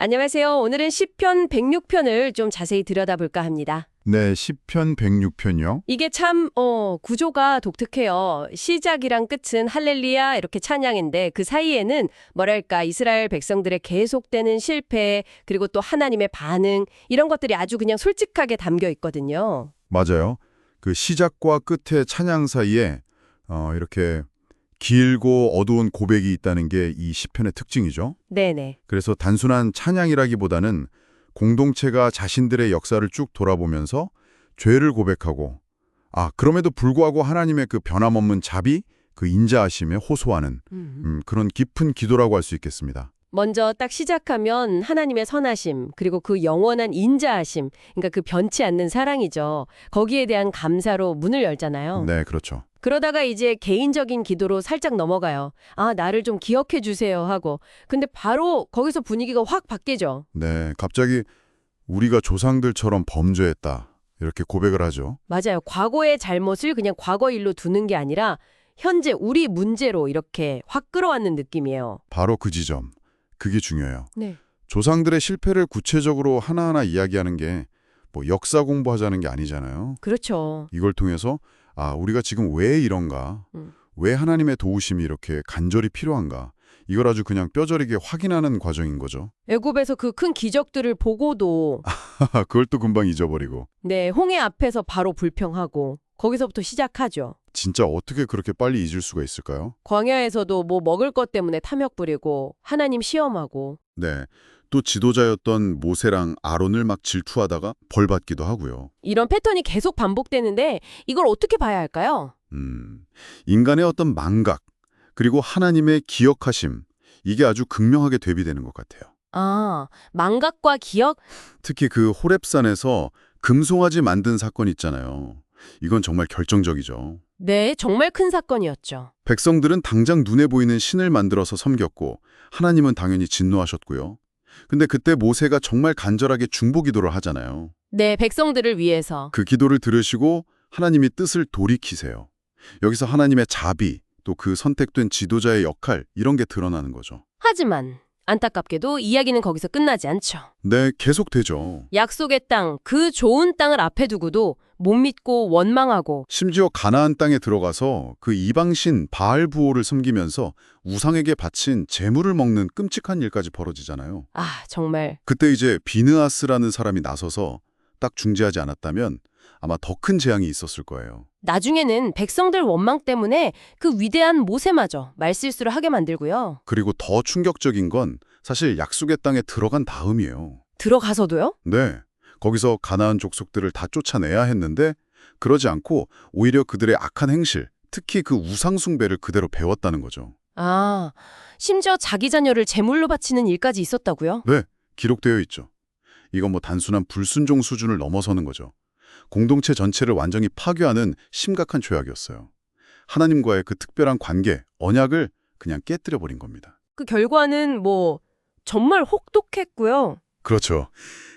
안녕하세요. 오늘은 시편 106편을 좀 자세히 들여다볼까 합니다. 네, 시편 106편이요. 이게 참 구조가 독특해요. 시작이랑 끝은 할렐루야 이렇게 찬양인데 그 사이에는 뭐랄까 이스라엘 백성들의 계속되는 실패 그리고 또 하나님의 반응 이런 것들이 아주 그냥 솔직하게 담겨 있거든요. 맞아요. 그 시작과 끝의 찬양 사이에 이렇게 길고 어두운 고백이 있다는 게 이 시편의 특징이죠. 네네. 그래서 단순한 찬양이라기보다는 공동체가 자신들의 역사를 쭉 돌아보면서 죄를 고백하고 그럼에도 불구하고 하나님의 그 변함없는 자비, 그 인자하심에 호소하는 그런 깊은 기도라고 할 수 있겠습니다. 먼저 딱 시작하면 하나님의 선하심, 그리고 그 영원한 인자하심, 그러니까 그 변치 않는 사랑이죠. 거기에 대한 감사로 문을 열잖아요. 네, 그렇죠. 그러다가 이제 개인적인 기도로 살짝 넘어가요. 나를 좀 기억해 주세요 하고. 근데 바로 거기서 분위기가 확 바뀌죠. 네, 갑자기 우리가 조상들처럼 범죄했다. 이렇게 고백을 하죠. 맞아요. 과거의 잘못을 그냥 과거 일로 두는 게 아니라 현재 우리 문제로 이렇게 확 끌어안는 느낌이에요. 바로 그 지점. 그게 중요해요. 네. 조상들의 실패를 구체적으로 하나하나 이야기하는 게 뭐 역사 공부하자는 게 아니잖아요. 그렇죠. 이걸 통해서 우리가 지금 왜 이런가? 왜 하나님의 도우심이 이렇게 간절히 필요한가? 이걸 아주 그냥 뼈저리게 확인하는 과정인 거죠. 애굽에서 그 큰 기적들을 보고도 그걸 또 금방 잊어버리고. 네, 홍해 앞에서 바로 불평하고 거기서부터 시작하죠. 진짜 어떻게 그렇게 빨리 잊을 수가 있을까요? 광야에서도 뭐 먹을 것 때문에 탐욕 부리고 하나님 시험하고 네. 또 지도자였던 모세랑 아론을 막 질투하다가 벌 받기도 하고요. 이런 패턴이 계속 반복되는데 이걸 어떻게 봐야 할까요? 인간의 어떤 망각, 그리고 하나님의 기억하심, 이게 아주 극명하게 대비되는 것 같아요. 망각과 기억? 특히 그 호렙산에서 금송아지 만든 사건 있잖아요. 이건 정말 결정적이죠. 네, 정말 큰 사건이었죠. 백성들은 당장 눈에 보이는 신을 만들어서 섬겼고 하나님은 당연히 진노하셨고요. 근데 그때 모세가 정말 간절하게 중보 기도를 하잖아요. 네, 백성들을 위해서. 그 기도를 들으시고 하나님이 뜻을 돌이키세요. 여기서 하나님의 자비, 또 그 선택된 지도자의 역할, 이런 게 드러나는 거죠. 하지만 안타깝게도 이야기는 거기서 끝나지 않죠. 네, 계속되죠. 약속의 땅, 그 좋은 땅을 앞에 두고도 못 믿고 원망하고 심지어 가나안 땅에 들어가서 그 이방신 바알부호를 섬기면서 우상에게 바친 재물을 먹는 끔찍한 일까지 벌어지잖아요. 정말 그때 이제 비느하스라는 사람이 나서서 딱 중지하지 않았다면 아마 더 큰 재앙이 있었을 거예요. 나중에는 백성들 원망 때문에 그 위대한 모세마저 말실수를 하게 만들고요. 그리고 더 충격적인 건 사실 약속의 땅에 들어간 다음이에요. 들어가서도요? 네, 거기서 가나안 족속들을 다 쫓아내야 했는데 그러지 않고 오히려 그들의 악한 행실, 특히 그 우상 숭배를 그대로 배웠다는 거죠. 심지어 자기 자녀를 제물로 바치는 일까지 있었다고요? 네, 기록되어 있죠. 이건 뭐 단순한 불순종 수준을 넘어서는 거죠. 공동체 전체를 완전히 파괴하는 심각한 죄악이었어요. 하나님과의 그 특별한 관계, 언약을 그냥 깨뜨려버린 겁니다. 그 결과는 정말 혹독했고요. 그렇죠.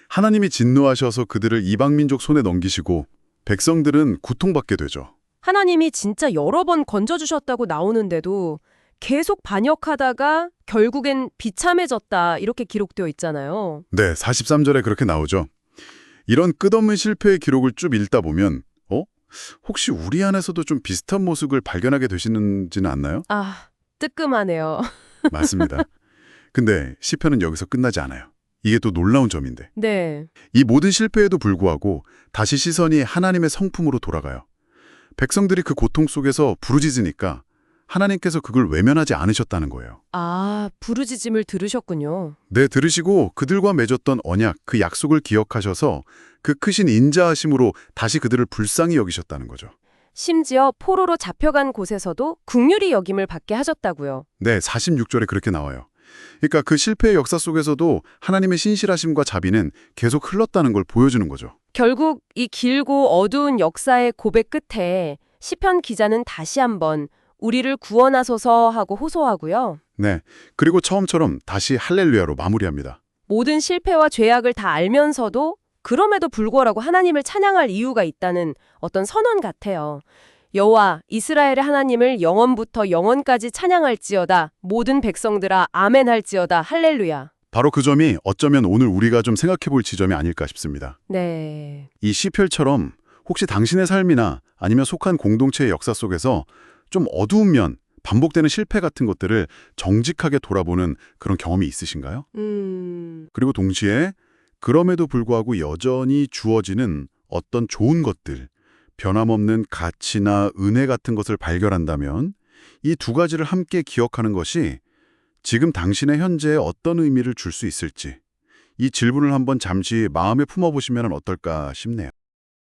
하나님이 진노하셔서 그들을 이방민족 손에 넘기시고 백성들은 고통받게 되죠. 하나님이 진짜 여러 번 건져주셨다고 나오는데도 계속 반역하다가 결국엔 비참해졌다 이렇게 기록되어 있잖아요. 네, 43절에 그렇게 나오죠. 이런 끝없는 실패의 기록을 쭉 읽다 보면 혹시 우리 안에서도 좀 비슷한 모습을 발견하게 되시는지는 않나요? 뜨끔하네요. 맞습니다. 근데 시편은 여기서 끝나지 않아요. 이게 또 놀라운 점인데. 네. 이 모든 실패에도 불구하고 다시 시선이 하나님의 성품으로 돌아가요. 백성들이 그 고통 속에서 부르짖으니까 하나님께서 그걸 외면하지 않으셨다는 거예요. 부르짖음을 들으셨군요. 네, 들으시고 그들과 맺었던 언약, 그 약속을 기억하셔서 그 크신 인자하심으로 다시 그들을 불쌍히 여기셨다는 거죠. 심지어 포로로 잡혀간 곳에서도 긍휼히 여김을 받게 하셨다고요. 네, 46절에 그렇게 나와요. 그러니까 그 실패의 역사 속에서도 하나님의 신실하심과 자비는 계속 흘렀다는 걸 보여주는 거죠. 결국 이 길고 어두운 역사의 고백 끝에 시편 기자는 다시 한번 우리를 구원하소서 하고 호소하고요. 네, 그리고 처음처럼 다시 할렐루야로 마무리합니다. 모든 실패와 죄악을 다 알면서도 그럼에도 불구하고 하나님을 찬양할 이유가 있다는 어떤 선언 같아요. 여호와 이스라엘의 하나님을 영원부터 영원까지 찬양할지어다. 모든 백성들아 아멘 할지어다. 할렐루야. 바로 그 점이 어쩌면 오늘 우리가 좀 생각해 볼 지점이 아닐까 싶습니다. 네. 이 시편처럼 혹시 당신의 삶이나 아니면 속한 공동체의 역사 속에서 좀 어두운 면, 반복되는 실패 같은 것들을 정직하게 돌아보는 그런 경험이 있으신가요? 그리고 동시에 그럼에도 불구하고 여전히 주어지는 어떤 좋은 것들, 변함없는 가치나 은혜 같은 것을 발견한다면 이 두 가지를 함께 기억하는 것이 지금 당신의 현재에 어떤 의미를 줄 수 있을지 이 질문을 한번 잠시 마음에 품어보시면 어떨까 싶네요.